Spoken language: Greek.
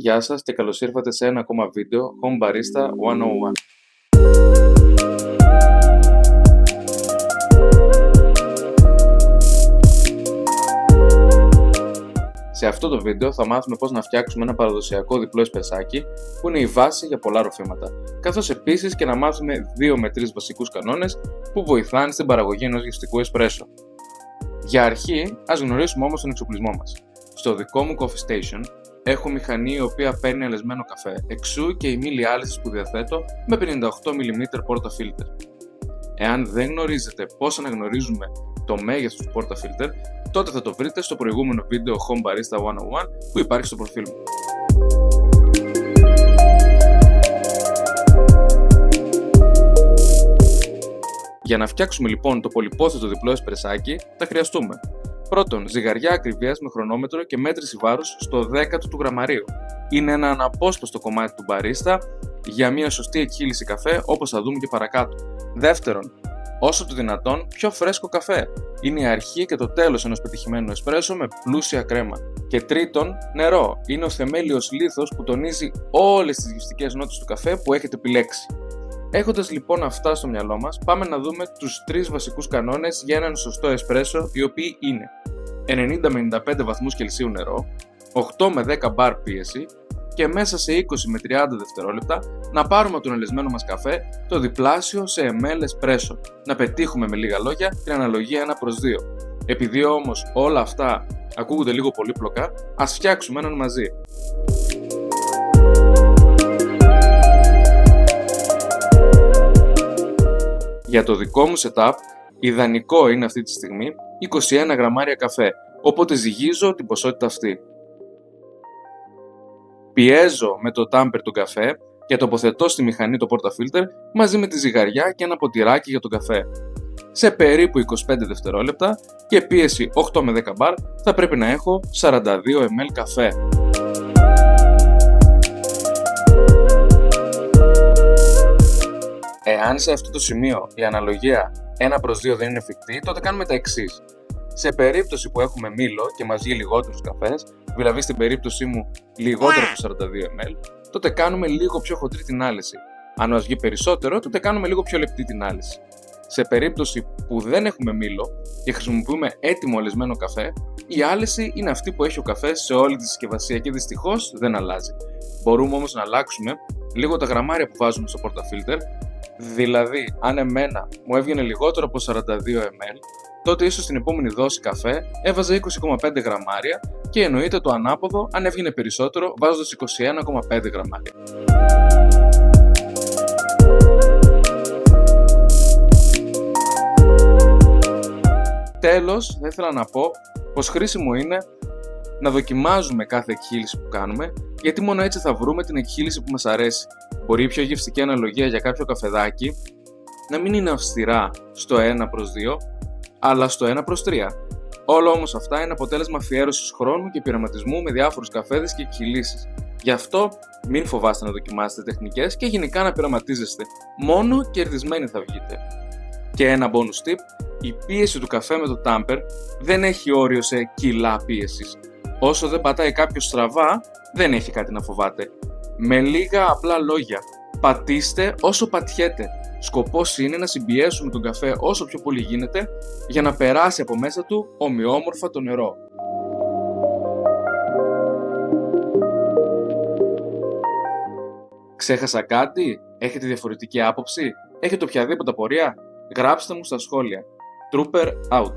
Γεια σας και καλώς ήρθατε σε ένα ακόμα βίντεο Home Barista 101. Σε αυτό το βίντεο θα μάθουμε πώς να φτιάξουμε ένα παραδοσιακό διπλό εσπρεσάκι που είναι η βάση για πολλά ροφήματα, καθώς επίσης και να μάθουμε 2 με 3 βασικούς κανόνες που βοηθάνε στην παραγωγή ενός γευστικού εσπρέσο. Για αρχή, ας γνωρίσουμε όμως τον εξοπλισμό μας. Στο δικό μου coffee station έχω μηχανή η οποία παίρνει αλεσμένο καφέ, εξού και η μήλη άλυσης που διαθέτω με 58mm portafilter. Εάν δεν γνωρίζετε πώς αναγνωρίζουμε το μέγεθος του portafilter, τότε θα το βρείτε στο προηγούμενο βίντεο Home Barista 101 που υπάρχει στο προφίλ μου. Για να φτιάξουμε λοιπόν το πολυπόθετο διπλό εσπρεσάκι, θα χρειαστούμε πρώτον ζυγαριά ακριβίας με χρονόμετρο και μέτρηση βάρους στο 10ο του γραμμαρίου. Είναι ένα αναπόσπαστο κομμάτι του μπαρίστα για μια σωστή εκχύληση καφέ, όπως θα δούμε και παρακάτω. Δεύτερον, όσο το δυνατόν πιο φρέσκο καφέ. Είναι η αρχή και το τέλος ενός πετυχημένου εσπρέσο με πλούσια κρέμα. Και τρίτον, νερό. Είναι ο θεμέλιος λίθος που τονίζει όλες τις γευστικές νότες του καφέ που έχετε επιλέξει. Έχοντας λοιπόν αυτά στο μυαλό μας, πάμε να δούμε τους 3 βασικούς κανόνες για έναν σωστό εσπρέσο, οι οποίοι είναι 90 με 95 βαθμούς Κελσίου νερό, 8 με 10 μπαρ πίεση και μέσα σε 20 με 30 δευτερόλεπτα να πάρουμε τον αλεσμένο μας καφέ το διπλάσιο σε ml εσπρέσο. Να πετύχουμε με λίγα λόγια την αναλογία 1/2. Επειδή όμως όλα αυτά ακούγονται λίγο πολύπλοκα, ας φτιάξουμε έναν μαζί. Για το δικό μου setup, ιδανικό είναι αυτή τη στιγμή 21 γραμμάρια καφέ, οπότε ζυγίζω την ποσότητα αυτή. Πιέζω με το τάμπερ τον καφέ και τοποθετώ στη μηχανή το portafilter μαζί με τη ζυγαριά και ένα ποτηράκι για τον καφέ. Σε περίπου 25 δευτερόλεπτα και πίεση 8 με 10 μπαρ θα πρέπει να έχω 42 ml καφέ. Εάν σε αυτό το σημείο η αναλογία 1/2 δεν είναι εφικτή, τότε κάνουμε τα εξής. Σε περίπτωση που έχουμε μήλο και μας βγει λιγότερους καφές, δηλαδή στην περίπτωσή μου λιγότερο από 42 ml, τότε κάνουμε λίγο πιο χοντρή την άλυση. Αν μας βγει περισσότερο, τότε κάνουμε λίγο πιο λεπτή την άλυση. Σε περίπτωση που δεν έχουμε μήλο και χρησιμοποιούμε έτοιμο αλεσμένο καφέ, η άλυση είναι αυτή που έχει ο καφές σε όλη τη συσκευασία και δυστυχώς δεν αλλάζει. Μπορούμε όμως να αλλάξουμε λίγο τα γραμμάρια που βάζουμε στο portafilter. Δηλαδή, αν εμένα μου έβγαινε λιγότερο από 42 ml, τότε ίσως στην επόμενη δόση καφέ έβαζα 20,5 γραμμάρια και εννοείται το ανάποδο αν έβγαινε περισσότερο βάζοντας 21,5 γραμμάρια. Τέλος, θα ήθελα να πω πως χρήσιμο είναι να δοκιμάζουμε κάθε εκχύληση που κάνουμε, γιατί μόνο έτσι θα βρούμε την εκχύληση που μας αρέσει. Μπορεί η πιο γευστική αναλογία για κάποιο καφεδάκι να μην είναι αυστηρά στο 1/2, αλλά στο 1/3. Όλα όμως αυτά είναι αποτέλεσμα αφιέρωσης χρόνου και πειραματισμού με διάφορους καφέδες και εκχυλήσεις. Γι' αυτό μην φοβάστε να δοκιμάσετε τεχνικές και γενικά να πειραματίζεστε. Μόνο κερδισμένοι θα βγείτε. Και ένα bonus tip, η πίεση του καφέ με το τάμπερ δεν έχει όριο σε κιλά πίεσης. Όσο δεν πατάει κάποιος στραβά, δεν έχει κάτι να φοβάται. Με λίγα απλά λόγια, πατήστε όσο πατιέται. Σκοπός είναι να συμπιέσουμε τον καφέ όσο πιο πολύ γίνεται για να περάσει από μέσα του ομοιόμορφα το νερό. Ξέχασα κάτι? Έχετε διαφορετική άποψη? Έχετε οποιαδήποτε απορία? Γράψτε μου στα σχόλια. Trooper out.